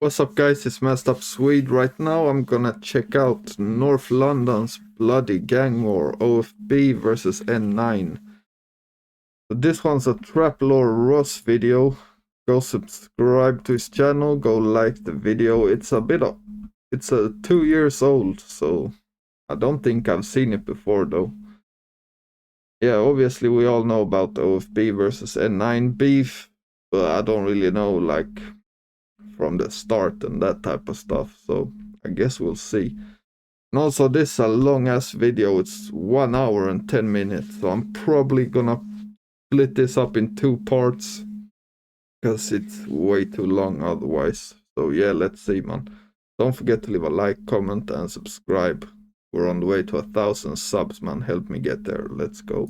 What's up guys, it's Messed Up Swede. Right now I'm gonna check out North London's bloody gang war, OFB versus N9. So this one's a Trap Lore Ross video. Go subscribe to his channel, go like the video. It's 2 years old, so I don't think I've seen it before though. Yeah, obviously we all know about the OFB versus N9 beef, but I don't really know like from the start and that type of stuff, so I guess we'll see. And also this is a long ass video, it's 1 hour and 10 minutes, so I'm probably gonna split this up in 2 parts because it's way too long otherwise. So yeah, let's see, man. Don't forget to leave a like, comment and subscribe. We're on the way to 1,000 subs, man. Help me get there. Let's go.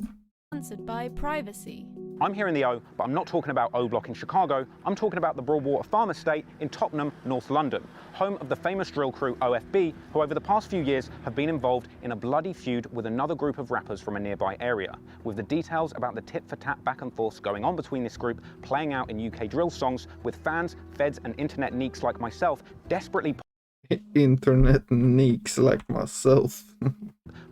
Sponsored by Privacy. I'm here in the O, but I'm not talking about O Block in Chicago. I'm talking about the Broadwater Farm Estate in Tottenham, North London, home of the famous drill crew OFB, who over the past few years have been involved in a bloody feud with another group of rappers from a nearby area, with the details about the tit-for-tat back and forths going on between this group playing out in UK drill songs, with fans, feds and internet neeks like myself desperately Internet neeks like myself.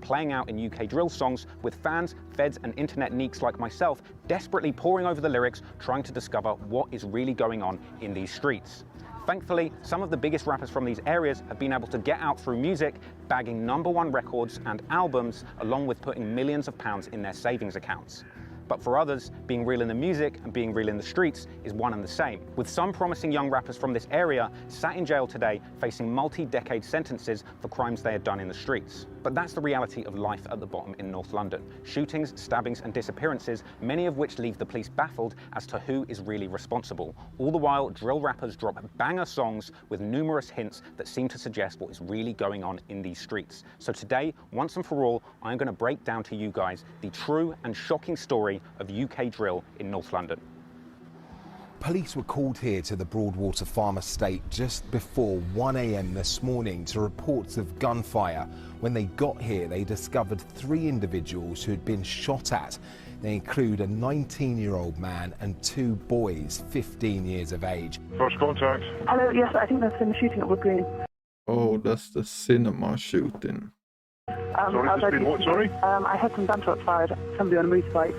playing out in UK drill songs, with fans, feds and internet neeks like myself desperately poring over the lyrics, trying to discover what is really going on in these streets. Thankfully, some of the biggest rappers from these areas have been able to get out through music, bagging #1 records and albums, along with putting millions of pounds in their savings accounts. But for others, being real in the music and being real in the streets is one and the same, with some promising young rappers from this area sat in jail today facing multi-decade sentences for crimes they had done in the streets. But that's the reality of life at the bottom in North London. Shootings, stabbings and disappearances, many of which leave the police baffled as to who is really responsible. All the while, drill rappers drop banger songs with numerous hints that seem to suggest what is really going on in these streets. So today, once and for all, I'm going to break down to you guys the true and shocking story of UK drill in North London. Police were called here to the Broadwater Farm Estate just before 1 a.m. this morning to reports of gunfire. When they got here, they discovered 3 individuals who had been shot at. They include a 19-year-old man and 2 boys, 15 years of age. First contact. Hello, yes, I think that's been shooting at Wood Green. Oh, that's the cinema shooting. Sorry, there's been what, sorry? I had some gunshots fired at somebody on a motorbike.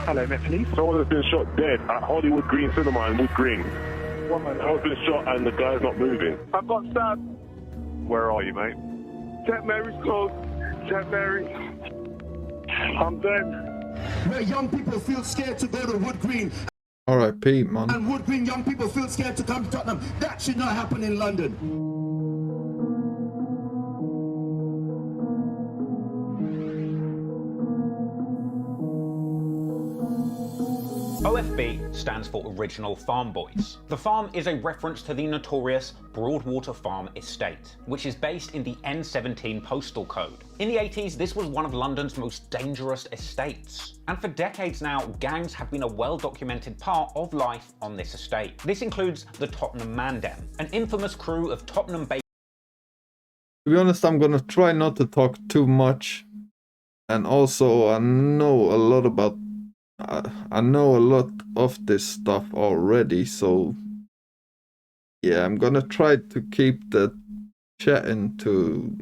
Hello, Met Police. Someone has been shot dead at Hollywood Green Cinema in Wood Green. Someone's been shot and the guy's not moving. I've got stabbed. Where are you, mate? St. Mary's close. St. Mary. I'm dead. Where young people feel scared to go to Wood Green, R.I.P. man. and Wood Green young people feel scared to come to Tottenham. That should not happen in London. OFB stands for Original Farm Boys. The farm is a reference to the notorious Broadwater Farm Estate, which is based in the N17 postal code. In the 80s, this was one of London's most dangerous estates. And for decades now, gangs have been a well-documented part of life on this estate. This includes the Tottenham Mandem, an infamous crew of Tottenham-based. To be honest, I'm gonna try not to talk too much. And also, I know a lot of this stuff already, so yeah, I'm gonna try to keep the chatting to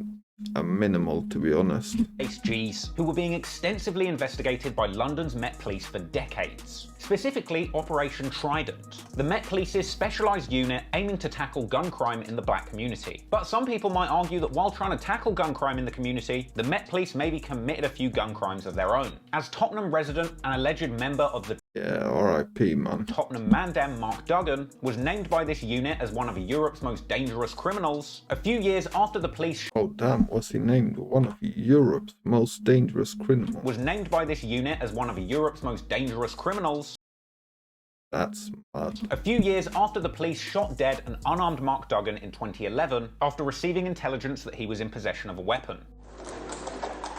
a minimal, to be honest. Gs who were being extensively investigated by London's Met Police for decades, specifically Operation Trident, the Met Police's specialised unit aiming to tackle gun crime in the black community. But some people might argue that while trying to tackle gun crime in the community, the Met Police maybe committed a few gun crimes of their own. As Tottenham resident and alleged member of the R.I.P. man. Tottenham Mandem, Mark Duggan, was named by this unit as one of Europe's most dangerous criminals. A few years after the police Oh damn, was he named one of Europe's most dangerous criminals? was named by this unit as one of Europe's most dangerous criminals. That's mad. A few years after the police shot dead an unarmed Mark Duggan in 2011 after receiving intelligence that he was in possession of a weapon.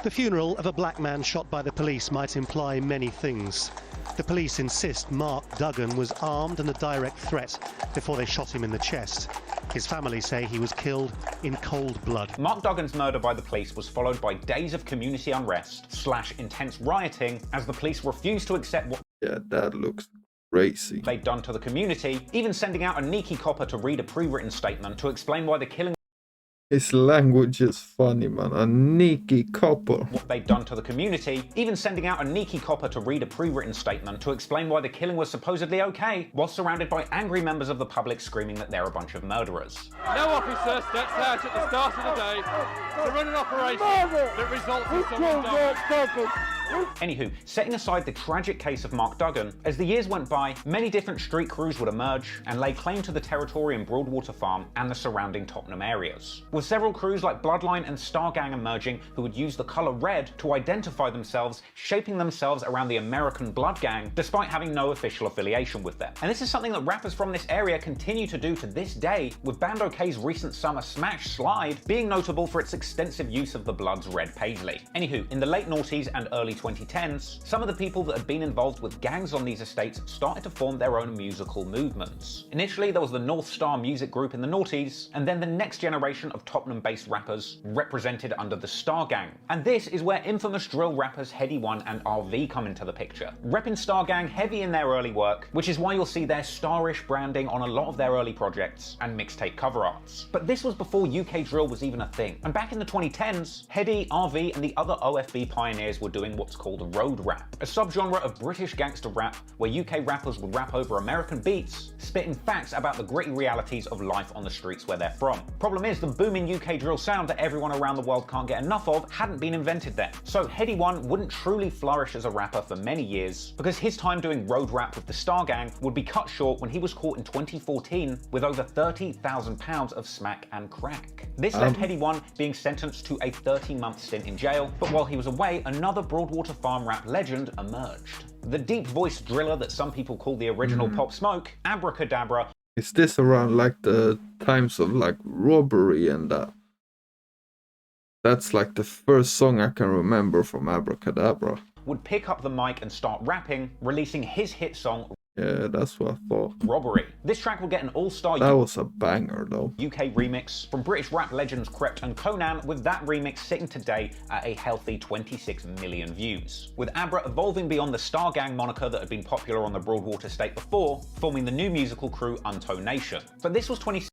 The funeral of a black man shot by the police might imply many things. The police insist Mark Duggan was armed and a direct threat before they shot him in the chest. His family say he was killed in cold blood. Mark Duggan's murder by the police was followed by days of community unrest / intense rioting as the police refused to accept what Yeah, that looks crazy. They'd done to the community, even sending out a Niki copper to read a pre-written statement to explain why the killing His language is funny, man. A Niki copper. what they'd done to the community, even sending out a Niki copper to read a pre-written statement to explain why the killing was supposedly okay, while surrounded by angry members of the public screaming that they're a bunch of murderers. No officer steps out at the start of the day to run an operation that results in someone dying. Anywho, setting aside the tragic case of Mark Duggan, as the years went by, many different street crews would emerge and lay claim to the territory in Broadwater Farm and the surrounding Tottenham areas, with several crews like Bloodline and Star Gang emerging who would use the colour red to identify themselves, shaping themselves around the American Blood Gang despite having no official affiliation with them. And this is something that rappers from this area continue to do to this day, with Band OK's recent summer smash Slide being notable for its extensive use of the Blood's red paisley. Anywho, in the late noughties and early 2010s, some of the people that had been involved with gangs on these estates started to form their own musical movements. Initially, there was the North Star music group in the noughties, and then the next generation of Tottenham-based rappers represented under the Star Gang. And this is where infamous drill rappers Heady One and RV come into the picture, repping Star Gang heavy in their early work, which is why you'll see their starish branding on a lot of their early projects and mixtape cover arts. But this was before UK drill was even a thing, and back in the 2010s, Heady, RV, and the other OFB pioneers were doing what's called road rap, a subgenre of British gangster rap where UK rappers would rap over American beats, spitting facts about the gritty realities of life on the streets where they're from. Problem is, the booming UK drill sound that everyone around the world can't get enough of hadn't been invented then. So Heady One wouldn't truly flourish as a rapper for many years, because his time doing road rap with the Star Gang would be cut short when he was caught in 2014 with over £30,000 of smack and crack. This left Heady One being sentenced to a 30-month stint in jail, but while he was away, another Broadwater Farm rap legend emerged. The deep-voiced driller that some people call the original Pop Smoke, Abracadabra. Is this around like the times of like robbery and that? That's like the first song I can remember from Abracadabra. Would pick up the mic and start rapping, releasing his hit song, Yeah, that's what I thought. Robbery. This track would get an all-star That was a banger though. UK remix from British rap legends Krept and Conan, with that remix sitting today at a healthy 26 million views, with Abra evolving beyond the Star Gang moniker that had been popular on the Broadwater estate before, forming the new musical crew Unto Nation. But this was 2016,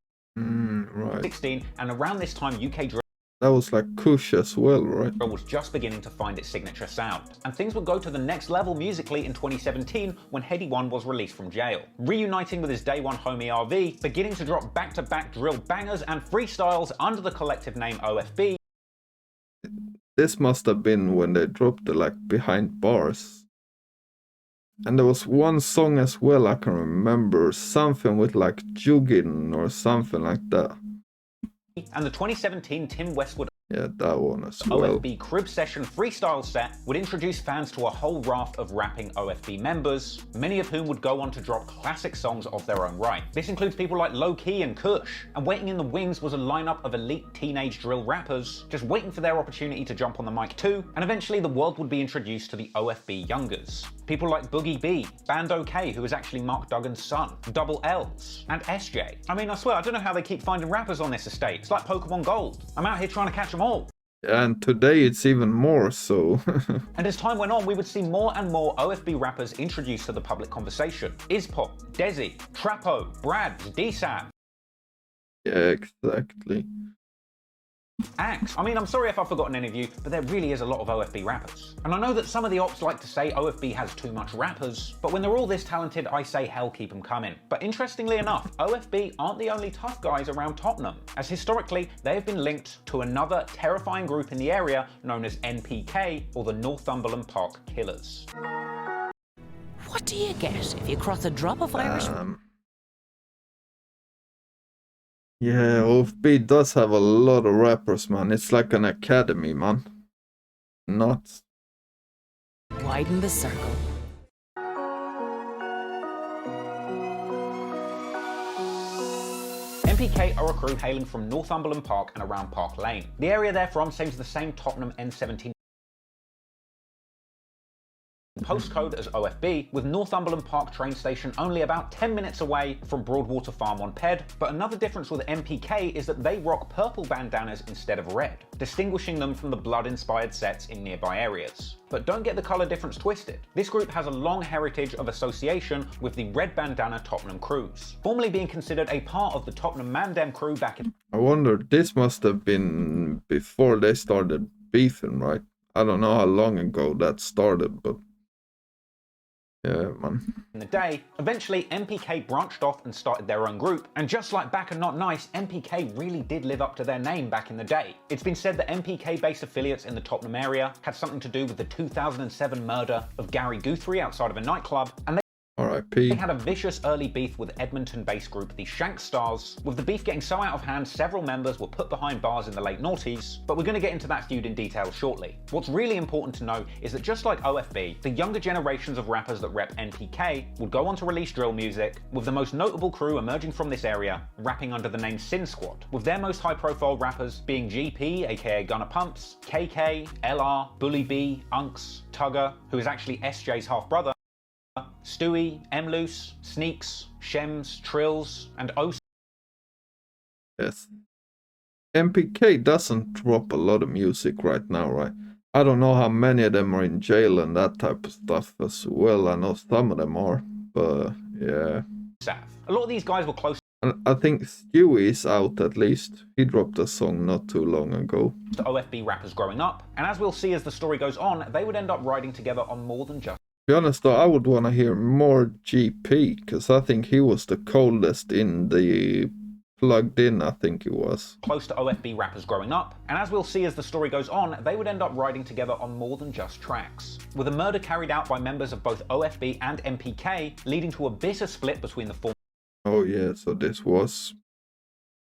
Right. and around this time UK drill That was like Kush as well, right? was just beginning to find its signature sound. And things would go to the next level musically in 2017 when Heady One was released from jail, reuniting with his day one homie RV, beginning to drop back-to-back drill bangers and freestyles under the collective name OFB. This must have been when they dropped the like behind bars. And there was one song as well I can remember, something with like Juggin or something like that. And the 2017 Tim Westwood Yeah, that one as well. OFB Crib Session freestyle set would introduce fans to a whole raft of rapping OFB members, many of whom would go on to drop classic songs of their own right. This includes people like Low Key and Kush, and waiting in the wings was a lineup of elite teenage drill rappers, just waiting for their opportunity to jump on the mic too, and eventually the world would be introduced to the OFB youngers. People like Boogie B, Band OK, who is actually Mark Duggan's son, Double L's, and SJ. I mean, I swear, I don't know how they keep finding rappers on this estate. It's like Pokemon Gold. I'm out here trying to catch them all. And today it's even more so. And as time went on, we would see more and more OFB rappers introduced to the public conversation. Ispop, Desi, Trapo, Brad, D-Sam. Yeah, exactly. Axe. I mean, I'm sorry if I've forgotten any of you, but there really is a lot of OFB rappers. And I know that some of the ops like to say OFB has too much rappers, but when they're all this talented, I say hell keep them coming. But interestingly enough, OFB aren't the only tough guys around Tottenham, as historically they have been linked to another terrifying group in the area known as NPK, or the Northumberland Park Killers. What do you get if you cross a drop of Irish? Yeah, OFB does have a lot of rappers, man. It's like an academy, man. Nuts. Widen the circle. NPK are a crew hailing from Northumberland Park and around Park Lane. The area they're from seems the same Tottenham N17 postcode as OFB, with Northumberland Park train station only about 10 minutes away from Broadwater Farm on Ped. But another difference with MPK is that they rock purple bandanas instead of red, distinguishing them from the blood-inspired sets in nearby areas. But don't get the colour difference twisted. This group has a long heritage of association with the Red Bandana Tottenham crews, formerly being considered a part of the Tottenham Mandem crew back in... I wonder, this must have been before they started beefing, right? I don't know how long ago that started, but yeah, man. In the day, eventually MPK branched off and started their own group, and just like Back and Not Nice, MPK really did live up to their name back in the day. It's been said that MPK-based affiliates in the Tottenham area had something to do with the 2007 murder of Gary Guthrie outside of a nightclub, and R.I.P. They had a vicious early beef with Edmonton-based group the Shank Stars. With the beef getting so out of hand, several members were put behind bars in the late noughties, but we're going to get into that feud in detail shortly. What's really important to know is that just like OFB, the younger generations of rappers that rep NPK would go on to release drill music, with the most notable crew emerging from this area rapping under the name Sin Squad, with their most high-profile rappers being GP, aka Gunner Pumps, KK, LR, Bully B, Unks, Tugger, who is actually SJ's half-brother, Stewie, M-Loose, Sneaks, Shems, Trills, and O. Yes. MPK doesn't drop a lot of music right now, right? I don't know how many of them are in jail and that type of stuff as well. I know some of them are, but yeah. A lot of these guys were close. And I think Stewie is out at least. He dropped a song not too long ago. To OFB rappers growing up, and as we'll see as the story goes on, they would end up riding together on more than just... To be honest though, I would want to hear more GP, because I think he was the coldest in the plugged in, I think he was. Close to OFB rappers growing up, and as we'll see as the story goes on, they would end up riding together on more than just tracks. With a murder carried out by members of both OFB and MPK, leading to a bitter split between the former... Oh yeah, so this was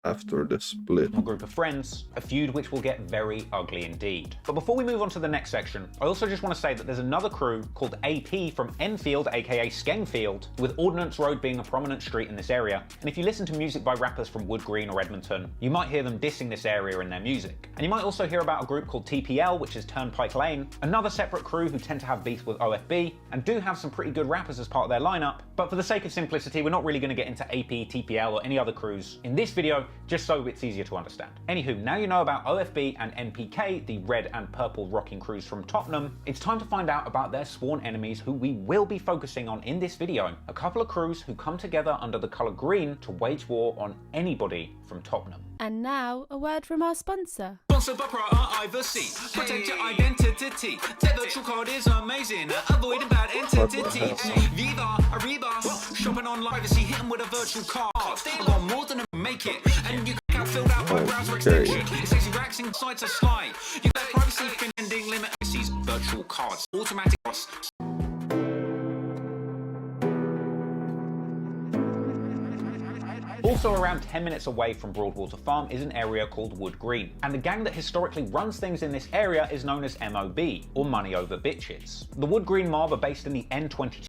after the split. A group of friends, a feud which will get very ugly indeed. But before we move on to the next section, I also just want to say that there's another crew called AP from Enfield, aka Skengfield, with Ordnance Road being a prominent street in this area. And if you listen to music by rappers from Wood Green or Edmonton, you might hear them dissing this area in their music. And you might also hear about a group called TPL, which is Turnpike Lane, another separate crew who tend to have beef with OFB, and do have some pretty good rappers as part of their lineup. But for the sake of simplicity, we're not really going to get into AP, TPL, or any other crews in this video, just so it's easier to understand. Anywho, now you know about OFB and NPK, the red and purple rocking crews from Tottenham, it's time to find out about their sworn enemies who we will be focusing on in this video. A couple of crews who come together under the colour green to wage war on anybody from Tottenham. And now, a word from our sponsor. Sponsored by Privacy. Protect your identity. Their virtual card is amazing. Avoiding bad entities. Viva, Ariba. Shopping on privacy. Hit them with a virtual card. They got more than a make it. And you can have filled out by browser extension. It says your racks sites are slide. You got privacy pending limit. Virtual cards. Automatic costs. Also around 10 minutes away from Broadwater Farm is an area called Wood Green, and the gang that historically runs things in this area is known as MOB, or Money Over Bitches. The Wood Green mob are based in the N22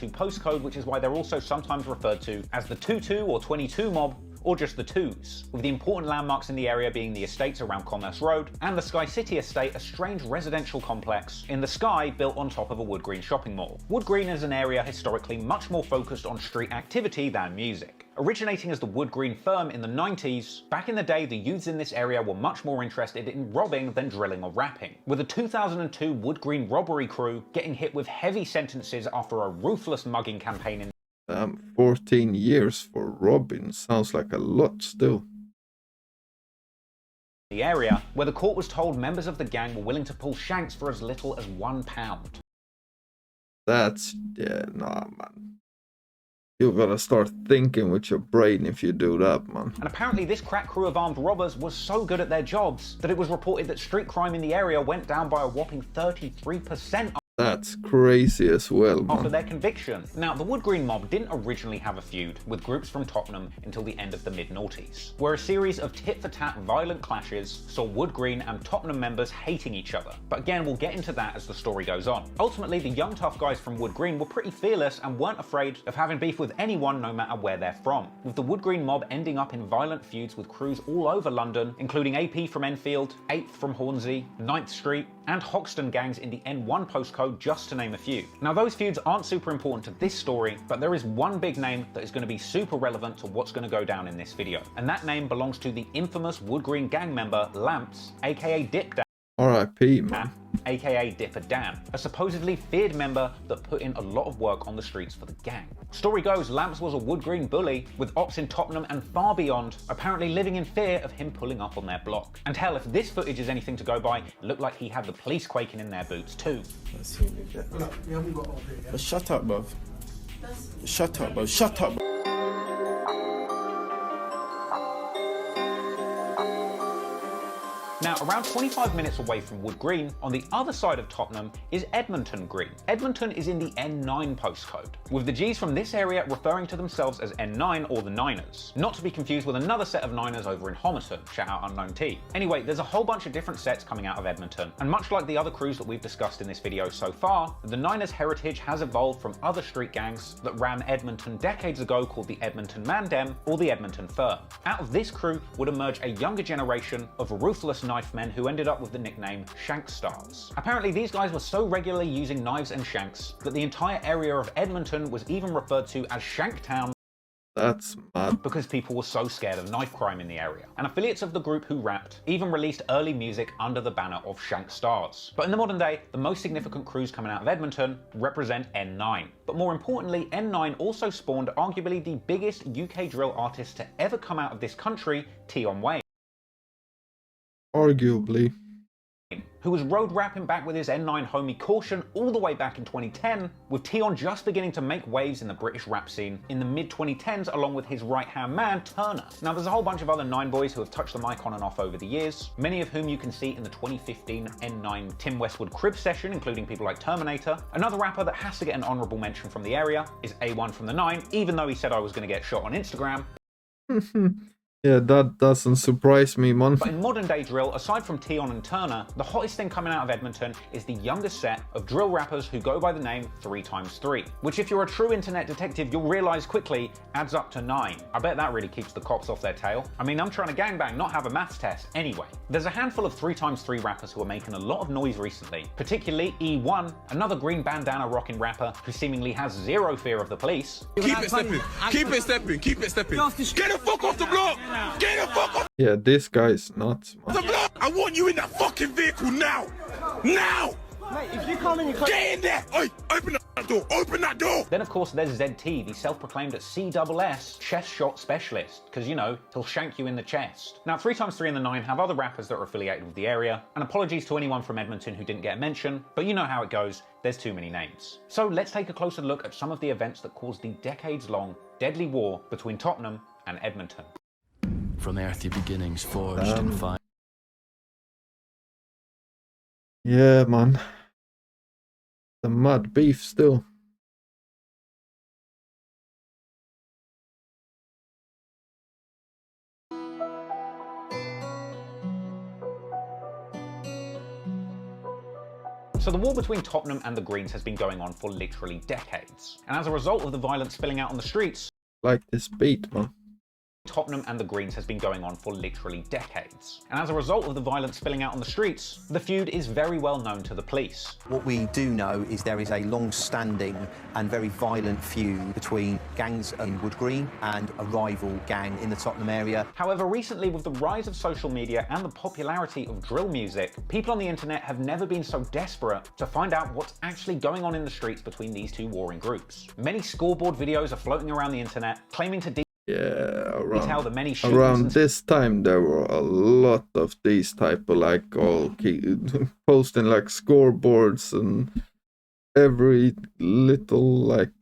postcode, which is why they're also sometimes referred to as the 22 or 22 mob, or just the twos, with the important landmarks in the area being the estates around Commerce Road and the Sky City estate, a strange residential complex in the sky built on top of a Wood Green shopping mall. Wood Green is an area historically much more focused on street activity than music. Originating as the Wood Green firm in the 90s, back in the day the youths in this area were much more interested in robbing than drilling or rapping, with a 2002 Wood Green robbery crew getting hit with heavy sentences after a ruthless mugging campaign in 14 years for robbing sounds like a lot still. The area where the court was told members of the gang were willing to pull shanks for as little as £1. That's, yeah, nah, man. You gotta start thinking with your brain if you do that, man. And apparently this crack crew of armed robbers was so good at their jobs that it was reported that street crime in the area went down by a whopping 33%. That's crazy as well, man. After their conviction. Now, the Wood Green mob didn't originally have a feud with groups from Tottenham until the end of the mid-noughties, where a series of tit-for-tat violent clashes saw Wood Green and Tottenham members hating each other. But again, we'll get into that as the story goes on. Ultimately, the young tough guys from Wood Green were pretty fearless and weren't afraid of having beef with anyone no matter where they're from, with the Wood Green mob ending up in violent feuds with crews all over London, including AP from Enfield, 8th from Hornsey, 9th Street, and Hoxton gangs in the N1 postcode, just to name a few. Now, those feuds aren't super important to this story, but there is one big name that is going to be super relevant to what's going to go down in this video, and that name belongs to the infamous Wood Green gang member Lamps, aka Dip Dan. R.I.P. man. aka Dipper Dan, a supposedly feared member that put in a lot of work on the streets for the gang. Story goes, Lamps was a Wood Green bully, with ops in Tottenham and far beyond, apparently living in fear of him pulling up on their block. And hell, if this footage is anything to go by, it looked like he had the police quaking in their boots too. Let's see what we get. But shut up, bruv. Shut up, bruv. Shut up, bruv. Now, around 25 minutes away from Wood Green, on the other side of Tottenham, is Edmonton Green. Edmonton is in the N9 postcode, with the G's from this area referring to themselves as N9 or the Niners, not to be confused with another set of Niners over in Homerton, shout out Unknown T. Anyway, there's a whole bunch of different sets coming out of Edmonton, and much like the other crews that we've discussed in this video so far, the Niners heritage has evolved from other street gangs that ran Edmonton decades ago called the Edmonton Mandem or the Edmonton Firm. Out of this crew would emerge a younger generation of ruthless knife men who ended up with the nickname Shank Stars. Apparently, these guys were so regularly using knives and shanks that the entire area of Edmonton was even referred to as Shanktown. That's mad. Because people were so scared of knife crime in the area. And affiliates of the group who rapped even released early music under the banner of Shank Stars. But in the modern day, the most significant crews coming out of Edmonton represent N9. But more importantly, N9 also spawned arguably the biggest UK drill artist to ever come out of this country, Tion Wayne. Arguably. Who was road rapping back with his N9 homie Caution all the way back in 2010, with Tion just beginning to make waves in the British rap scene in the mid-2010s along with his right-hand man, Turner. Now, there's a whole bunch of other 9 boys who have touched the mic on and off over the years, many of whom you can see in the 2015 N9 Tim Westwood crib session, including people like Terminator. Another rapper that has to get an honourable mention from the area is A1 from the 9, even though he said I was going to get shot on Instagram. Yeah, that doesn't surprise me, man. But in modern day drill, aside from Tion and Turner, the hottest thing coming out of Edmonton is the youngest set of drill rappers who go by the name 3x3, which if you're a true internet detective, you'll realise quickly adds up to 9. I bet that really keeps the cops off their tail. I mean, I'm trying to gangbang, not have a maths test. Anyway, there's a handful of 3x3 rappers who are making a lot of noise recently, particularly E1, another green bandana rocking rapper who seemingly has zero fear of the police. Keep it stepping. Keep it stepping. Keep it stepping. Get the fuck off the block. Get the fuck off Yeah, this guy's nuts, man. the block. I want you in that fucking vehicle now. Now. Mate, if you come in, you can't... Get in there. Oi, open that door. Open that door. Then of course there's ZT, the self-proclaimed CSS chest shot specialist, because you know, he'll shank you in the chest. Now 3x3 and the 9 have other rappers that are affiliated with the area, and apologies to anyone from Edmonton who didn't get a mention, but you know how it goes, there's too many names. So let's take a closer look at some of the events that caused the decades-long deadly war between Tottenham and Edmonton. From earthly beginnings forged in fire. Yeah, man. The mad beef still. So the war between Tottenham and the Greens has been going on for literally decades. And as a result of the violence spilling out on the streets, like this beat, man. Tottenham and the Greens has been going on for literally decades. And as a result of the violence spilling out on the streets, the feud is very well known to the police. What we do know is there is a long-standing and very violent feud between gangs in Wood Green and a rival gang in the Tottenham area. However, recently with the rise of social media and the popularity of drill music, people on the internet have never been so desperate to find out what's actually going on in the streets between these two warring groups. Many scoreboard videos are floating around the internet claiming to detail the many shootings. Around this time there were a lot of these type of like all posting like scoreboards and every little like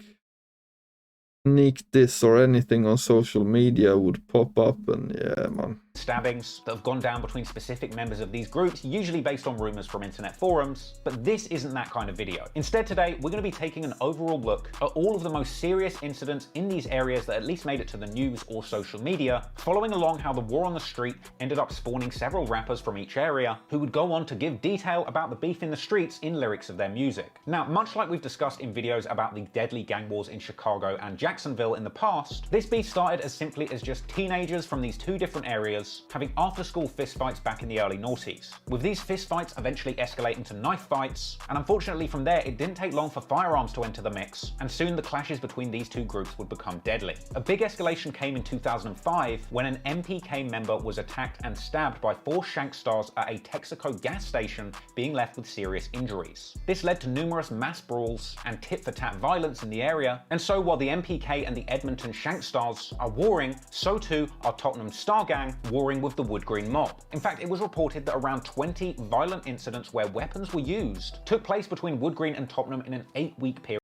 sneak this or anything on social media would pop up, and yeah, man. Stabbings that have gone down between specific members of these groups, usually based on rumours from internet forums, but this isn't that kind of video. Instead today, we're going to be taking an overall look at all of the most serious incidents in these areas that at least made it to the news or social media, following along how the war on the street ended up spawning several rappers from each area who would go on to give detail about the beef in the streets in lyrics of their music. Now, much like we've discussed in videos about the deadly gang wars in Chicago and Jacksonville in the past, this beef started as simply as just teenagers from these two different areas having after-school fistfights back in the early noughties, with these fistfights eventually escalating to knife fights, and unfortunately from there it didn't take long for firearms to enter the mix, and soon the clashes between these two groups would become deadly. A big escalation came in 2005 when an MPK member was attacked and stabbed by 4 shank stars at a Texaco gas station, being left with serious injuries. This led to numerous mass brawls and tit-for-tat violence in the area, and so while the MPK and the Edmonton shank stars are warring, so too are Tottenham Star Gang warring with the Wood Green mob. In fact, it was reported that around 20 violent incidents where weapons were used took place between Wood Green and Tottenham in an 8-week period.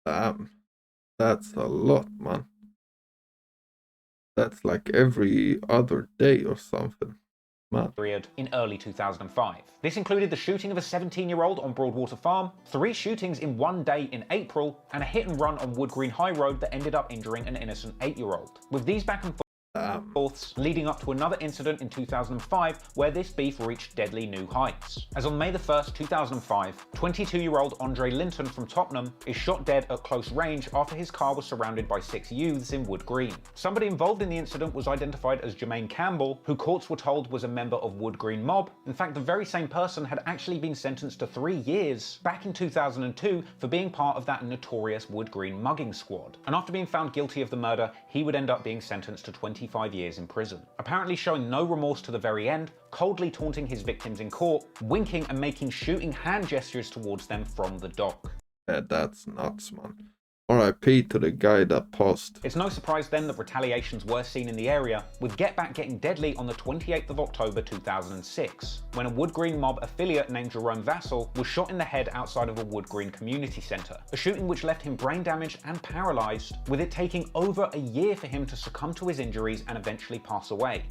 Damn, that's a lot, man. That's like every other day or something. Man. In early 2005. This included the shooting of a 17-year-old on Broadwater Farm, 3 shootings in one day in April, and a hit and run on Wood Green High Road that ended up injuring an innocent 8-year-old. With these back and forths leading up to another incident in 2005 where this beef reached deadly new heights. As on May the 1st, 2005, 22-year-old Andre Linton from Tottenham is shot dead at close range after his car was surrounded by 6 youths in Wood Green. Somebody involved in the incident was identified as Jermaine Campbell, who courts were told was a member of Wood Green mob. In fact, the very same person had actually been sentenced to 3 years back in 2002 for being part of that notorious Wood Green mugging squad. And after being found guilty of the murder, he would end up being sentenced to 25 years in prison. Apparently showing no remorse to the very end, coldly taunting his victims in court, winking and making shooting hand gestures towards them from the dock. Yeah, that's nuts, man. RIP to the guy that paused. It's no surprise then that retaliations were seen in the area, with Get Back getting deadly on the 28th of October 2006, when a Wood Green mob affiliate named Jerome Vassell was shot in the head outside of a Wood Green community centre, a shooting which left him brain damaged and paralysed, with it taking over a year for him to succumb to his injuries and eventually pass away.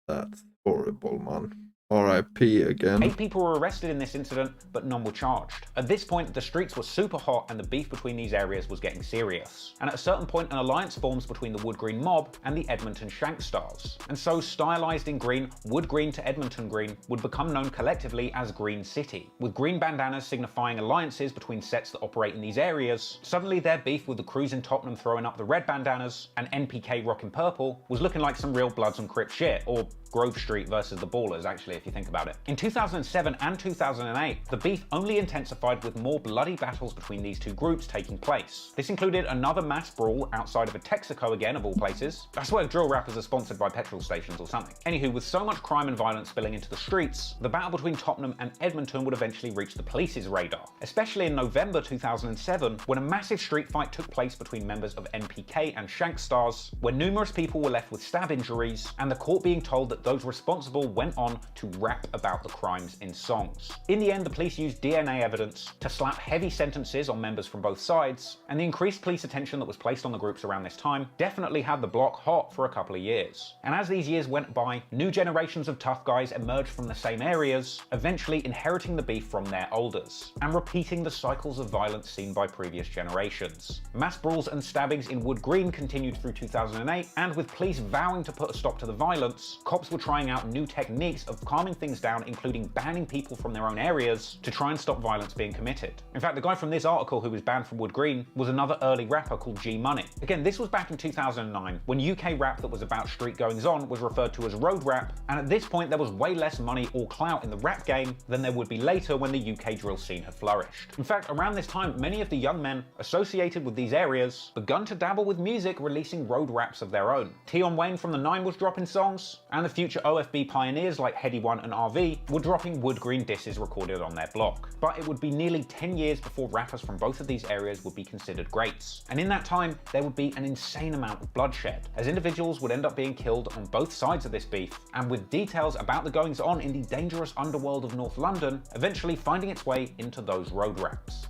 That's horrible, man. RIP again. 8 people were arrested in this incident, but none were charged. At this point, the streets were super hot and the beef between these areas was getting serious. And at a certain point, an alliance forms between the Wood Green mob and the Edmonton Shank Stars. And so, stylized in green, Wood Green to Edmonton Green would become known collectively as Green City, with green bandanas signifying alliances between sets that operate in these areas. Suddenly, their beef with the crews in Tottenham throwing up the red bandanas and NPK rocking purple was looking like some real Bloods and Crips shit, or Grove Street versus the Ballers, actually, if you think about it. In 2007 and 2008, the beef only intensified with more bloody battles between these two groups taking place. This included another mass brawl outside of a Texaco again, of all places. I swear drill rappers are sponsored by petrol stations or something. Anywho, with so much crime and violence spilling into the streets, the battle between Tottenham and Edmonton would eventually reach the police's radar, especially in November 2007, when a massive street fight took place between members of MPK and Shank Stars, where numerous people were left with stab injuries, and the court being told that those responsible went on to rap about the crimes in songs. In the end, the police used DNA evidence to slap heavy sentences on members from both sides, and the increased police attention that was placed on the groups around this time definitely had the block hot for a couple of years. And as these years went by, new generations of tough guys emerged from the same areas, eventually inheriting the beef from their elders, and repeating the cycles of violence seen by previous generations. Mass brawls and stabbings in Wood Green continued through 2008, and with police vowing to put a stop to the violence, cops were trying out new techniques of calming things down, including banning people from their own areas to try and stop violence being committed. In fact, the guy from this article who was banned from Wood Green was another early rapper called G Money. Again, this was back in 2009, when UK rap that was about street goings on was referred to as road rap, and at this point there was way less money or clout in the rap game than there would be later when the UK drill scene had flourished. In fact, around this time, many of the young men associated with these areas begun to dabble with music, releasing road raps of their own. Tion Wayne from the 9 was dropping songs, and the future OFB pioneers like Heady One and RV were dropping Wood Green disses recorded on their block. But it would be nearly 10 years before rappers from both of these areas would be considered greats. And in that time, there would be an insane amount of bloodshed, as individuals would end up being killed on both sides of this beef, and with details about the goings on in the dangerous underworld of North London eventually finding its way into those road raps.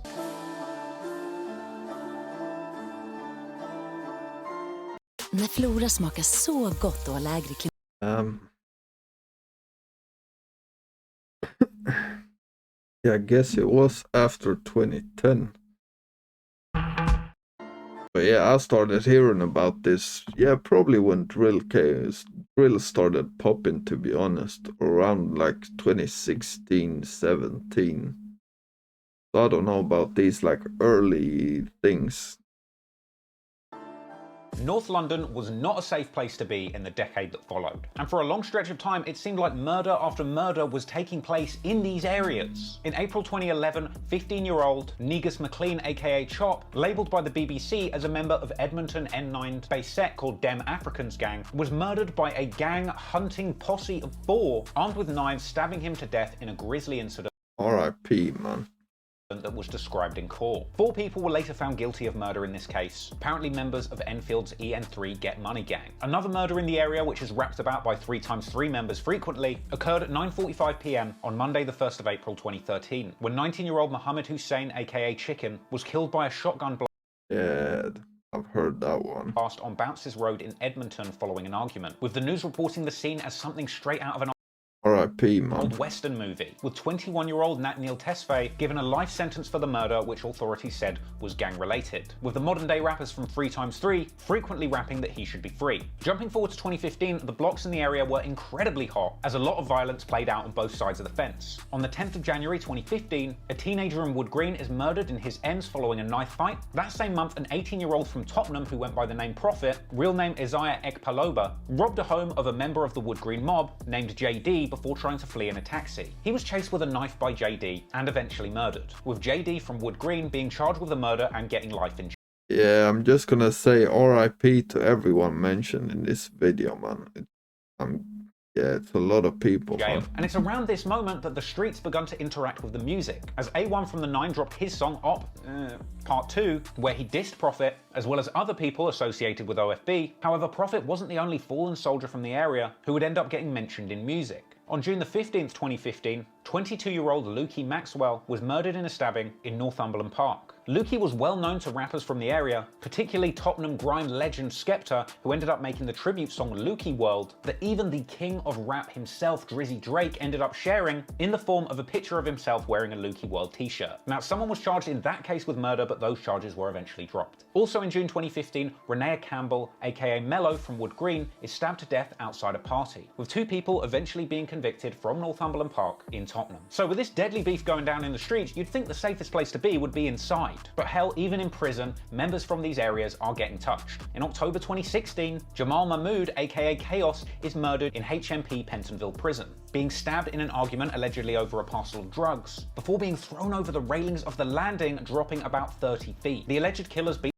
När flora smakar så gott och har lägre Yeah, I guess it was after 2010. But yeah, I started hearing about this, yeah, probably when drill started popping, to be honest, around like 2016, 17. So I don't know about these like early things. North London was not a safe place to be in the decade that followed. And for a long stretch of time, it seemed like murder after murder was taking place in these areas. In April 2011, 15-year-old Negus McLean, aka Chop, labelled by the BBC as a member of Edmonton N9-based set called Dem Africans Gang, was murdered by a gang hunting posse of 4, armed with knives, stabbing him to death in a grisly incident. R.I.P. man. That was described in court. 4 people were later found guilty of murder in this case, apparently members of Enfield's EN3 Get Money gang. Another murder in the area, which is rapped about by 3x3 members frequently, occurred at 9:45 p.m. on Monday the 1st of April 2013, when 19-year-old Mohammed Hussein, aka Chicken, was killed by a shotgun blast. Yeah, I've heard that one. On Bounces Road in Edmonton following an argument, with the news reporting the scene as something straight out of an R.I.P. man. old Western movie, with 21-year-old Natniel Tesfaye given a life sentence for the murder, which authorities said was gang-related, with the modern-day rappers from 3x3 frequently rapping that he should be free. Jumping forward to 2015, the blocks in the area were incredibly hot, as a lot of violence played out on both sides of the fence. On the 10th of January 2015, a teenager in Wood Green is murdered in his ends following a knife fight. That same month, an 18-year-old from Tottenham who went by the name Prophet, real name Isaiah Ekpaloba, robbed a home of a member of the Wood Green mob named JD before trying to flee in a taxi. He was chased with a knife by JD and eventually murdered, with JD from Wood Green being charged with the murder and getting life in jail. Yeah, I'm just gonna say R.I.P. to everyone mentioned in this video, man. Yeah, it's a lot of people. And it's around this moment that the streets begun to interact with the music, as A1 from the 9 dropped his song Op Part 2, where he dissed Prophet, as well as other people associated with OFB. However, Prophet wasn't the only fallen soldier from the area who would end up getting mentioned in music. On June the 15th, 2015, 22-year-old Lukey Maxwell was murdered in a stabbing in Northumberland Park. Lukey was well known to rappers from the area, particularly Tottenham grime legend Skepta, who ended up making the tribute song Lukey World that even the king of rap himself, Drizzy Drake, ended up sharing in the form of a picture of himself wearing a Lukey World t-shirt. Now, someone was charged in that case with murder, but those charges were eventually dropped. Also in June 2015, Renea Campbell, aka Mello from Wood Green, is stabbed to death outside a party, with 2 people eventually being convicted from Northumberland Park in Tottenham. So with this deadly beef going down in the streets, you'd think the safest place to be would be inside. But hell, even in prison, members from these areas are getting touched. In October 2016, Jamal Mahmood, aka Chaos, is murdered in HMP Pentonville Prison, being stabbed in an argument allegedly over a parcel of drugs, before being thrown over the railings of the landing, dropping about 30 feet. The alleged killers beat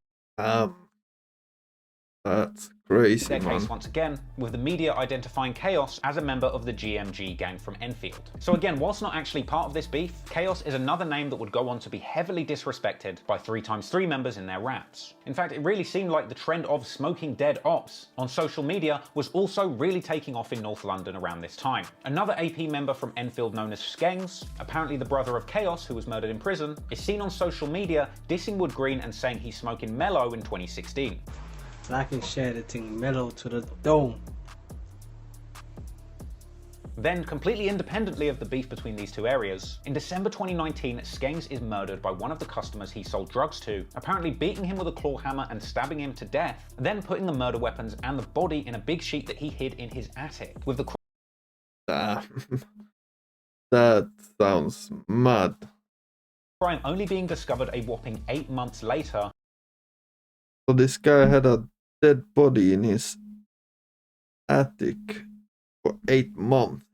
that's crazy, their man. case once again, with the media identifying Chaos as a member of the GMG gang from Enfield. So again, whilst not actually part of this beef, Chaos is another name that would go on to be heavily disrespected by 3x3 members in their raps. In fact, it really seemed like the trend of smoking dead ops on social media was also really taking off in North London around this time. Another AP member from Enfield known as Skengs, apparently the brother of Chaos who was murdered in prison, is seen on social media dissing Wood Green and saying he's smoking Mellow in 2016. I can share the thing mellow to the dome. Then, completely independently of the beef between these two areas, in December 2019, Skengs is murdered by one of the customers he sold drugs to, apparently beating him with a claw hammer and stabbing him to death, then putting the murder weapons and the body in a big sheet that he hid in his attic, with the that sounds mad. crime only being discovered a whopping 8 months later. So this guy had a dead body in his attic for 8 months.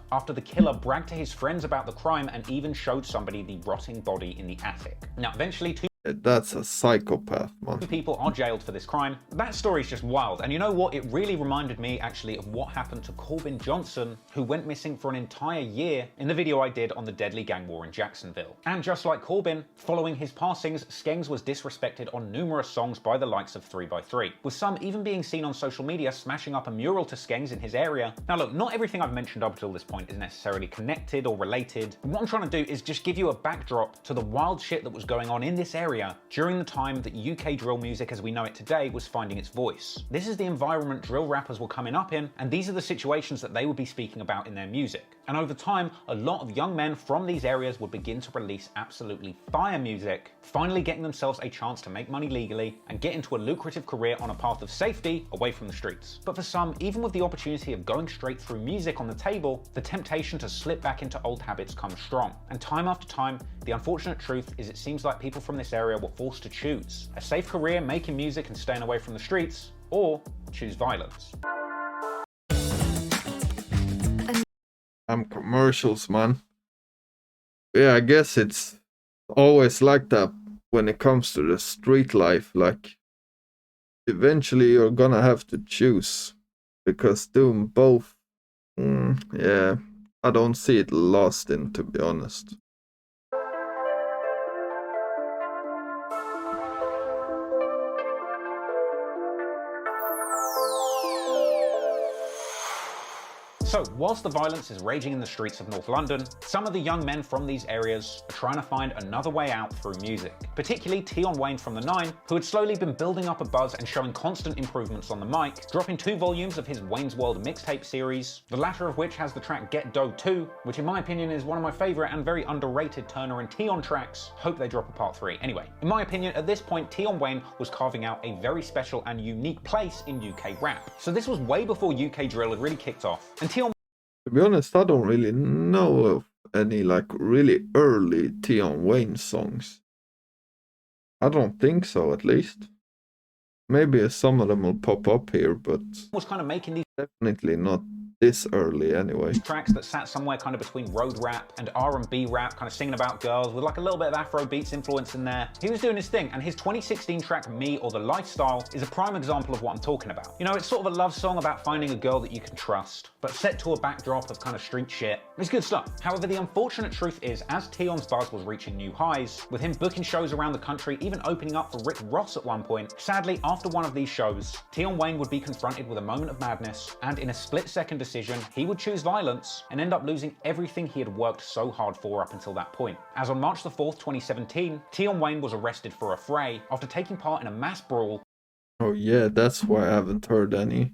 After the killer bragged to his friends about the crime and even showed somebody the rotting body in the attic. Now, eventually, That's a psychopath, man. 2 people are jailed for this crime. That story is just wild, and you know what? It really reminded me actually of what happened to Corbin Johnson, who went missing for an entire year in the video I did on the deadly gang war in Jacksonville. And just like Corbin, following his passings, Skengs was disrespected on numerous songs by the likes of 3x3, with some even being seen on social media smashing up a mural to Skengs in his area. Now look, not everything I've mentioned up until this point is necessarily connected or related. What I'm trying to do is just give you a backdrop to the wild shit that was going on in this area area during the time that UK drill music as we know it today was finding its voice. This is the environment drill rappers were coming up in, and these are the situations that they would be speaking about in their music. And over time, a lot of young men from these areas would begin to release absolutely fire music, finally getting themselves a chance to make money legally and get into a lucrative career on a path of safety away from the streets. But for some, even with the opportunity of going straight through music on the table, the temptation to slip back into old habits comes strong. And time after time, the unfortunate truth is it seems like people from this area were forced to choose a safe career making music and staying away from the streets, or choose violence. Commercials, man. Yeah, I guess it's always like that when it comes to the street life. Like, eventually you're gonna have to choose, because doing both, yeah, I don't see it lasting, to be honest. So, whilst the violence is raging in the streets of North London, some of the young men from these areas are trying to find another way out through music. Particularly Tion Wayne from the Nine, who had slowly been building up a buzz and showing constant improvements on the mic, dropping 2 volumes of his Wayne's World mixtape series, the latter of which has the track Get Dough 2, which in my opinion is one of my favourite and very underrated Turner and Tion tracks. Hope they drop a part 3. Anyway, in my opinion, at this point, Tion Wayne was carving out a very special and unique place in UK rap. So this was way before UK drill had really kicked off, and Tion, to be honest, I don't really know of any like really early Tion Wayne songs. I don't think so, at least. Maybe some of them will pop up here, but was kind of making these definitely not this early anyway. Tracks that sat somewhere kind of between road rap and R&B rap, kind of singing about girls with like a little bit of Afro beats influence in there. He was doing his thing, and his 2016 track Me or the Lifestyle is a prime example of what I'm talking about. You know, it's sort of a love song about finding a girl that you can trust, but set to a backdrop of kind of street shit. It's good stuff. However, the unfortunate truth is, as Tion's buzz was reaching new highs, with him booking shows around the country, even opening up for Rick Ross at one point, sadly, after one of these shows, Tion Wayne would be confronted with a moment of madness, and in a split-second decision, he would choose violence and end up losing everything he had worked so hard for up until that point. As on March the 4th, 2017, Tion Wayne was arrested for a fray after taking part in a mass brawl. Oh yeah, that's why I haven't heard any.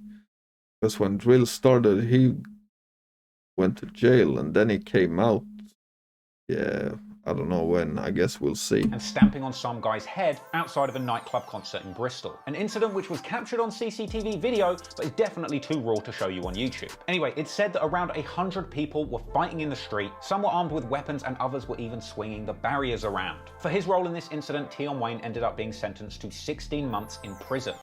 Because when drill started, he went to jail and then he came out. Yeah, I don't know when, I guess we'll see. And stamping on some guy's head outside of a nightclub concert in Bristol. An incident which was captured on CCTV video, but is definitely too raw to show you on YouTube. Anyway, it's said that around 100 people were fighting in the street, some were armed with weapons and others were even swinging the barriers around. For his role in this incident, Tion Wayne ended up being sentenced to 16 months in prison.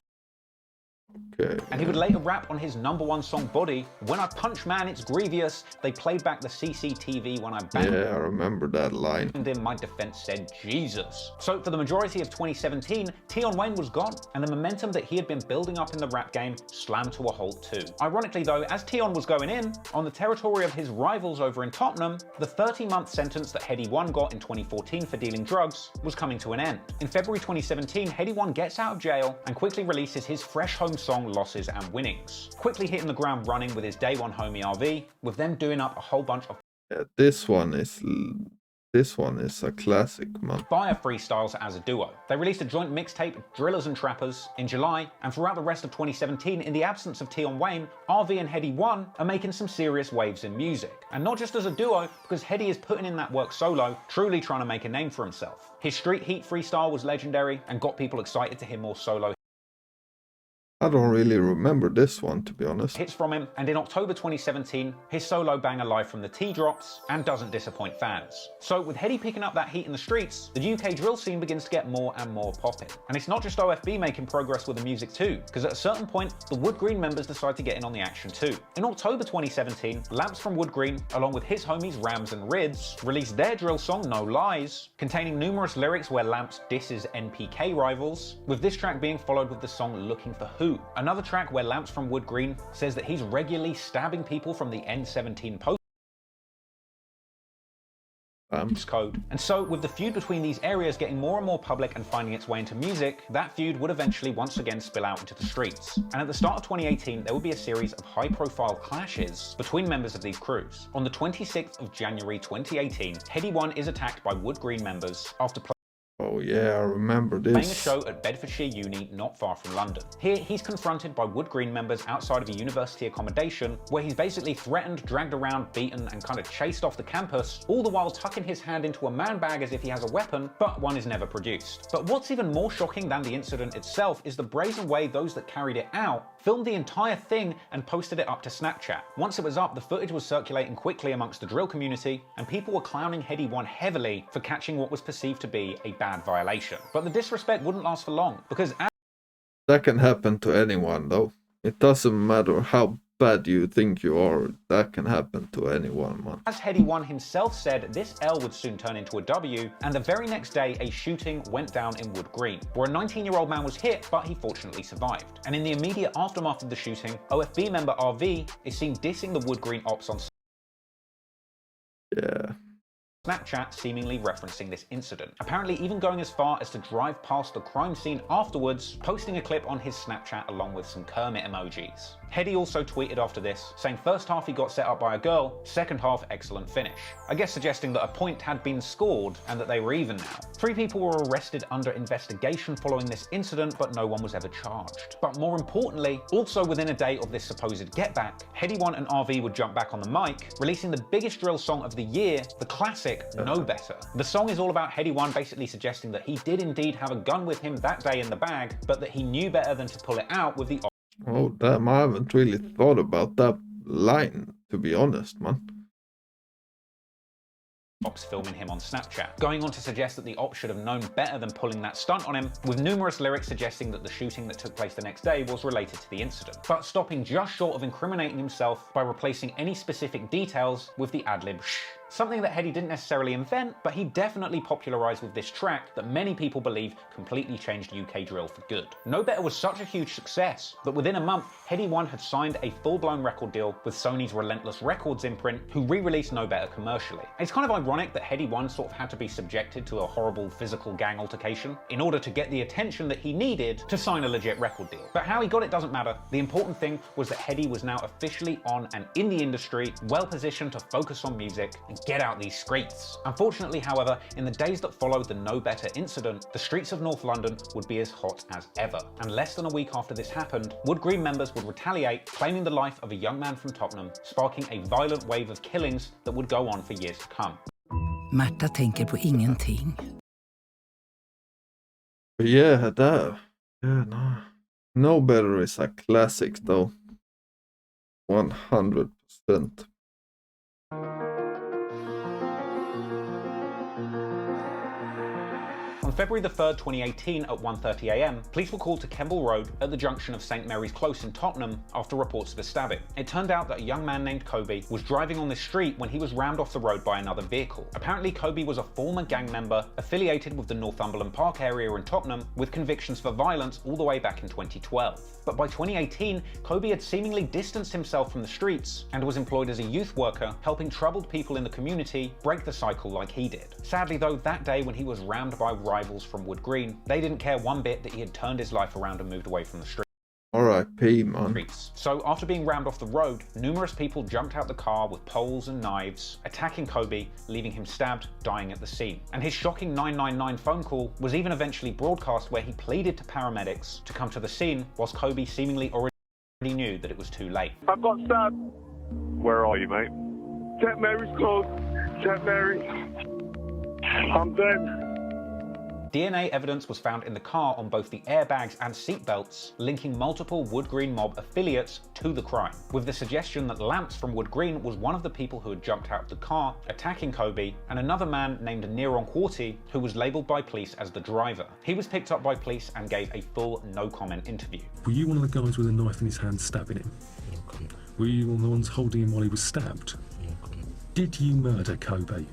Okay. And he would later rap on his #1 song Body, "When I punch man it's grievous, they played back the CCTV when I banged." Yeah, I remember that line. And in my defense said Jesus. So for the majority of 2017, Tion Wayne was gone, and the momentum that he had been building up in the rap game slammed to a halt too. Ironically though, as Tion was going in, on the territory of his rivals over in Tottenham, the 30-month sentence that Headie One got in 2014 for dealing drugs was coming to an end. In February 2017, Headie One gets out of jail and quickly releases his fresh home song Losses and Winnings, quickly hitting the ground running with his day one homie RV, with them doing up a whole bunch of this one is a classic, man. fire freestyles as a duo. They released a joint mixtape, Drillers and Trappers, in July, and throughout the rest of 2017, in the absence of Tion Wayne, RV and Headie One are making some serious waves in music. And not just as a duo, because Headie is putting in that work solo, truly trying to make a name for himself. His Street Heat freestyle was legendary and got people excited to hear more solo I don't really remember this one, to be honest. hits from him, and in October 2017, his solo banger Live from the T drops and doesn't disappoint fans. So with Headie picking up that heat in the streets, the UK drill scene begins to get more and more popping. And it's not just OFB making progress with the music too, because at a certain point, the Wood Green members decide to get in on the action too. In October 2017, Lamps from Wood Green, along with his homies Rams and Rids, released their drill song No Lies, containing numerous lyrics where Lamps disses NPK rivals, with this track being followed with the song Looking for Who, another track where Lamps from Wood Green says that he's regularly stabbing people from the N17 code. And so, with the feud between these areas getting more and more public and finding its way into music, that feud would eventually once again spill out into the streets. And at the start of 2018, there would be a series of high-profile clashes between members of these crews. On the 26th of January 2018, Headie One is attacked by Wood Green members after yeah, I remember Playing a this. show at Bedfordshire Uni not far from London. Here, he's confronted by Wood Green members outside of a university accommodation where he's basically threatened, dragged around, beaten and kind of chased off the campus, all the while tucking his hand into a man bag as if he has a weapon, but one is never produced. But what's even more shocking than the incident itself is the brazen way those that carried it out filmed the entire thing and posted it up to Snapchat. Once it was up, the footage was circulating quickly amongst the drill community, and people were clowning Heady One heavily for catching what was perceived to be a bad violation. But the disrespect wouldn't last for long, because that can happen to anyone though. It doesn't matter how bad you think you are, that can happen to anyone, man. As Heady One himself said, this L would soon turn into a W, and the very next day a shooting went down in Wood Green, where a 19-year-old man was hit, but he fortunately survived. And in the immediate aftermath of the shooting, OFB member RV is seen dissing the Wood Green ops on Snapchat, seemingly referencing this incident. Apparently even going as far as to drive past the crime scene afterwards, posting a clip on his Snapchat along with some Kermit emojis. Heady also tweeted after this, saying first half he got set up by a girl, second half excellent finish. I guess suggesting that a point had been scored and that they were even now. 3 people were arrested under investigation following this incident, but no one was ever charged. But more importantly, also within a day of this supposed get back, Heady One and RV would jump back on the mic, releasing the biggest drill song of the year, the classic Know Better. The song is all about Heady One basically suggesting that he did indeed have a gun with him that day in the bag, but that he knew better than to pull it out with the Oh damn, I haven't really thought about that line, to be honest, man. ops filming him on Snapchat, going on to suggest that the ops should have known better than pulling that stunt on him, with numerous lyrics suggesting that the shooting that took place the next day was related to the incident, but stopping just short of incriminating himself by replacing any specific details with the ad-lib shh. Something that Heady didn't necessarily invent, but he definitely popularised with this track that many people believe completely changed UK drill for good. Know Better was such a huge success that within a month, Heady One had signed a full-blown record deal with Sony's Relentless Records imprint, who re-released Know Better commercially. It's kind of ironic that Heady One sort of had to be subjected to a horrible physical gang altercation in order to get the attention that he needed to sign a legit record deal. But how he got it doesn't matter. The important thing was that Heady was now officially on and in the industry, well positioned to focus on music and get out these streets. Unfortunately, however, in the days that followed the Know Better incident, the streets of North London would be as hot as ever. And less than a week after this happened, Wood Green members would retaliate, claiming the life of a young man from Tottenham, sparking a violent wave of killings that would go on for years to come. Märta tänker på ingenting. Yeah, Know Better is a classic though. 100%. On February the 3rd, 2018 at 1:30 AM, police were called to Kemble Road at the junction of St Mary's Close in Tottenham after reports of a stabbing. It turned out that a young man named Kobe was driving on this street when he was rammed off the road by another vehicle. Apparently Kobe was a former gang member affiliated with the Northumberland Park area in Tottenham with convictions for violence all the way back in 2012. But by 2018, Kobe had seemingly distanced himself from the streets and was employed as a youth worker, helping troubled people in the community break the cycle like he did. Sadly though, that day when he was rammed by rivals from Wood Green, they didn't care one bit that he had turned his life around and moved away from the street. R.I.P. man. So after being rammed off the road, numerous people jumped out the car with poles and knives, attacking Kobe, leaving him stabbed, dying at the scene. And his shocking 999 phone call was even eventually broadcast, where he pleaded to paramedics to come to the scene, whilst Kobe seemingly already knew that it was too late. I got stabbed. Where are you, mate? St Mary's close. St Mary. I'm dead. DNA evidence was found in the car on both the airbags and seatbelts, linking multiple Wood Green mob affiliates to the crime, with the suggestion that Lamps from Wood Green was one of the people who had jumped out of the car, attacking Kobe, and another man named Neron Quarty, who was labelled by police as the driver. He was picked up by police and gave a full no-comment interview. Were you one of the guys with a knife in his hand stabbing him? Were you one of the ones holding him while he was stabbed? Did you murder Kobe?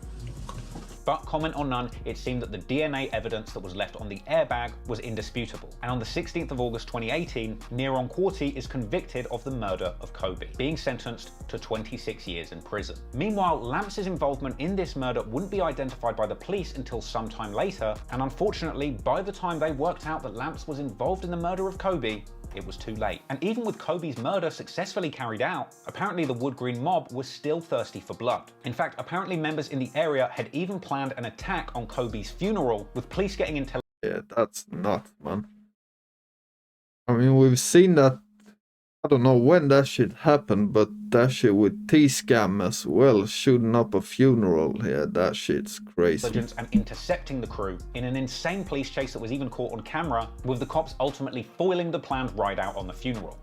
But comment or none, it seemed that the DNA evidence that was left on the airbag was indisputable. And on the 16th of August 2018, Neron Quarty is convicted of the murder of Kobe, being sentenced to 26 years in prison. Meanwhile, Lamps' involvement in this murder wouldn't be identified by the police until some time later, and unfortunately, by the time they worked out that Lamps was involved in the murder of Kobe, it was too late. And even with Kobe's murder successfully carried out, apparently the Wood Green mob was still thirsty for blood. In fact, apparently members in the area had even planned an attack on Kobe's funeral, with police getting intelligence Yeah, that's nuts, man. I mean, we've seen that. I don't know when that shit happened, but that shit with T-Scam as well, shooting up a funeral here, that shit's crazy. And intercepting the crew in an insane police chase that was even caught on camera, with the cops ultimately foiling the planned ride out on the funeral.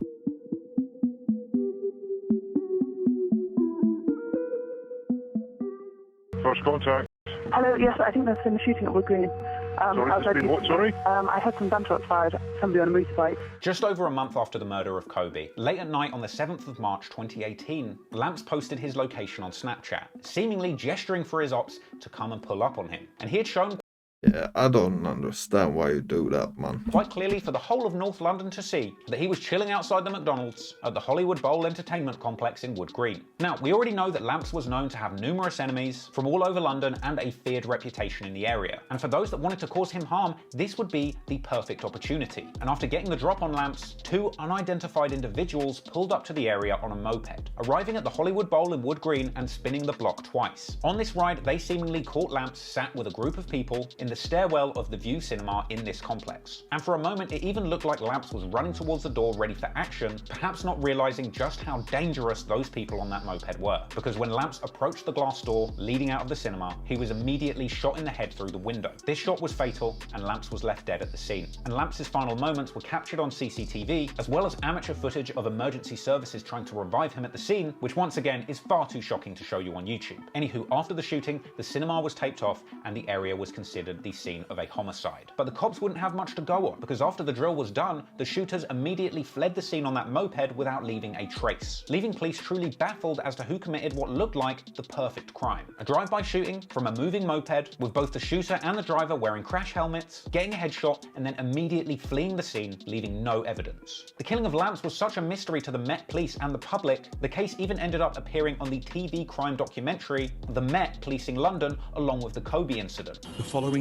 First contact. Hello, yes, I think there's been a shooting at Wood Green. I heard some gunshots fired, somebody on a motorbike. Just over a month after the murder of Kobe, late at night on the 7th of March 2018, Lamps posted his location on Snapchat, seemingly gesturing for his ops to come and pull up on him. And he had shown Yeah, I don't understand why you do that, man. quite clearly for the whole of North London to see that he was chilling outside the McDonald's at the Hollywood Bowl Entertainment Complex in Wood Green. Now, we already know that Lamps was known to have numerous enemies from all over London and a feared reputation in the area. And for those that wanted to cause him harm, this would be the perfect opportunity. And after getting the drop on Lamps, two unidentified individuals pulled up to the area on a moped, arriving at the Hollywood Bowl in Wood Green and spinning the block twice. On this ride, they seemingly caught Lamps sat with a group of people in the stairwell of the View Cinema in this complex. And for a moment, it even looked like Lamps was running towards the door ready for action, perhaps not realizing just how dangerous those people on that moped were. Because when Lamps approached the glass door leading out of the cinema, he was immediately shot in the head through the window. This shot was fatal, and Lamps was left dead at the scene. And Lamps' final moments were captured on CCTV, as well as amateur footage of emergency services trying to revive him at the scene, which once again is far too shocking to show you on YouTube. Anywho, after the shooting, the cinema was taped off, and the area was considered the scene of a homicide. But the cops wouldn't have much to go on, because after the drill was done, the shooters immediately fled the scene on that moped without leaving a trace, leaving police truly baffled as to who committed what looked like the perfect crime. A drive-by shooting from a moving moped, with both the shooter and the driver wearing crash helmets, getting a headshot, and then immediately fleeing the scene, leaving no evidence. The killing of Lamps was such a mystery to the Met Police and the public, the case even ended up appearing on the TV crime documentary The Met Policing London, along with the Kobe incident. The following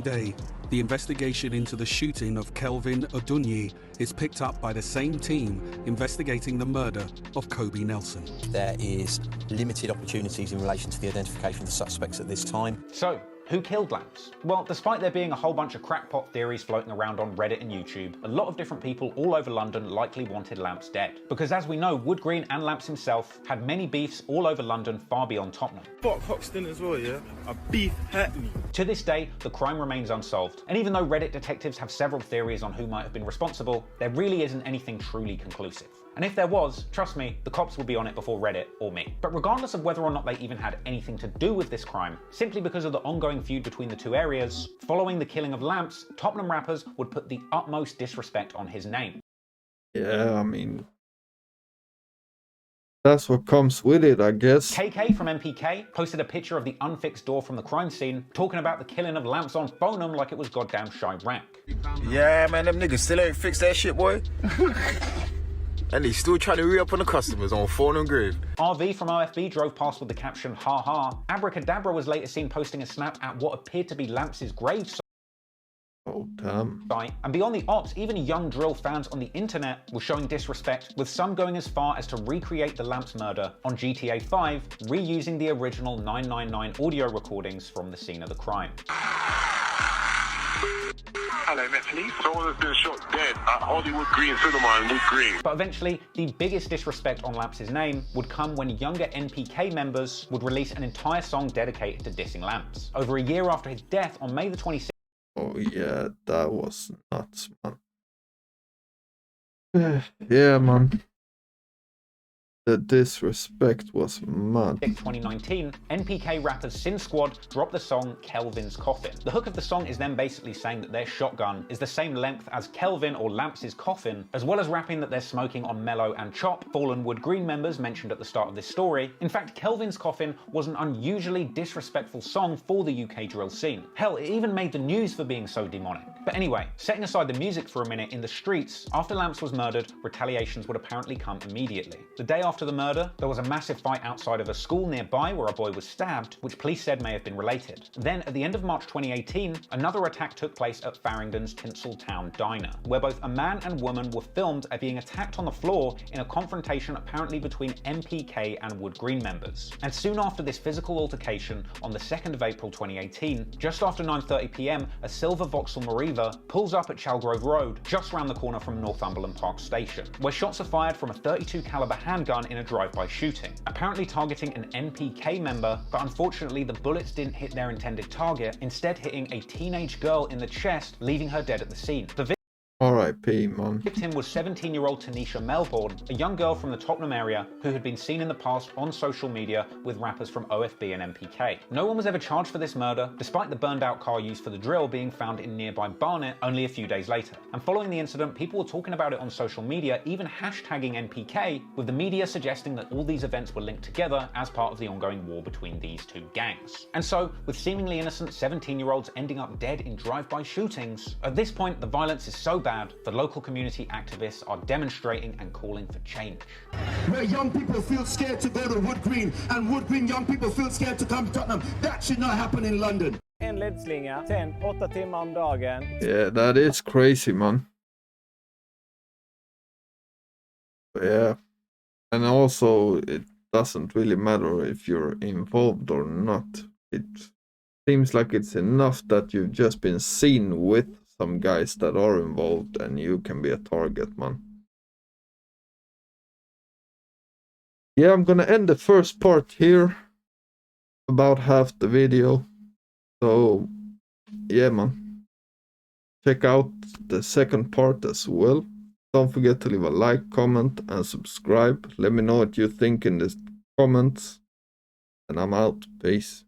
day, the investigation into the shooting of Kelvin Odunyi is picked up by the same team investigating the murder of Kobe Nelson. There is limited opportunities in relation to the identification of the suspects at this time. So, who killed Lamps? Well, despite there being a whole bunch of crackpot theories floating around on Reddit and YouTube, a lot of different people all over London likely wanted Lamps dead. Because as we know, Wood Green and Lamps himself had many beefs all over London far beyond Tottenham. Fuck Hoxton as well, yeah? A beef hat me. To this day, the crime remains unsolved. And even though Reddit detectives have several theories on who might have been responsible, there really isn't anything truly conclusive. And if there was, trust me, the cops would be on it before Reddit or me. But regardless of whether or not they even had anything to do with this crime, simply because of the ongoing feud between the two areas, following the killing of Lamps, Tottenham rappers would put the utmost disrespect on his name. Yeah, I mean, that's what comes with it, I guess. KK from MPK posted a picture of the unfixed door from the crime scene, talking about the killing of Lamps on Phonum like it was goddamn Chirac. Yeah, man, them niggas still ain't fixed that shit, boy. And they still trying to re-up on the customers on phone and grave. RV from OFB drove past with the caption, "Ha ha." Abracadabra was later seen posting a snap at what appeared to be Lamps' grave Oh, damn. site. And beyond the ops, even young drill fans on the internet were showing disrespect, with some going as far as to recreate the Lamps murder on GTA 5, reusing the original 999 audio recordings from the scene of the crime. Hello, Met Police. Someone has been shot dead at Hollywood Green Cinema in Wood Green. But eventually, the biggest disrespect on Lamps' name would come when younger NPK members would release an entire song dedicated to dissing Lamps. Over a year after his death, on May the 26th, Oh yeah, that was nuts, man. Yeah, man. The disrespect was mad. 2019, NPK rappers Sin Squad dropped the song Kelvin's Coffin. The hook of the song is then basically saying that their shotgun is the same length as Kelvin or Lamps' coffin, as well as rapping that they're smoking on Mellow and Chop, fallen Wood Green members mentioned at the start of this story. In fact, Kelvin's Coffin was an unusually disrespectful song for the UK drill scene. Hell, it even made the news for being so demonic. But anyway, setting aside the music for a minute, in the streets, after Lamps was murdered, retaliations would apparently come immediately. The day after the murder, there was a massive fight outside of a school nearby where a boy was stabbed, which police said may have been related. Then, at the end of March 2018, another attack took place at Farringdon's Tinseltown Diner, where both a man and woman were filmed as being attacked on the floor in a confrontation apparently between MPK and Wood Green members. And soon after this physical altercation, on the 2nd of April 2018, just after 9:30 p.m, a silver Vauxhall Mariva pulls up at Chalgrove Road, just round the corner from Northumberland Park Station, where shots are fired from a .32 caliber handgun in a drive-by shooting, apparently targeting an MPK member, but unfortunately the bullets didn't hit their intended target, instead hitting a teenage girl in the chest, leaving her dead at the scene. The R.I.P. man. victim was 17-year-old Tanisha Melbourne, a young girl from the Tottenham area who had been seen in the past on social media with rappers from OFB and MPK. No one was ever charged for this murder, despite the burned-out car used for the drill being found in nearby Barnet only a few days later. And following the incident, people were talking about it on social media, even hashtagging MPK, with the media suggesting that all these events were linked together as part of the ongoing war between these two gangs. And so, with seemingly innocent 17-year-olds ending up dead in drive-by shootings, at this point the violence is so bad, the local community activists are demonstrating and calling for change. Where young people feel scared to go to Wood Green, and Wood Green young people feel scared to come to Tottenham. That should not happen in London. En ledslinga, 8 timmar om dagen. Yeah, that is crazy, man. Yeah. And also, it doesn't really matter if you're involved or not. It seems like it's enough that you've just been seen with some guys that are involved and you can be a target, man. Yeah, I'm gonna end the first part here. About half the video. So, yeah, man. Check out the second part as well. Don't forget to leave a like, comment, and subscribe. Let me know what you think in the comments. And I'm out. Peace.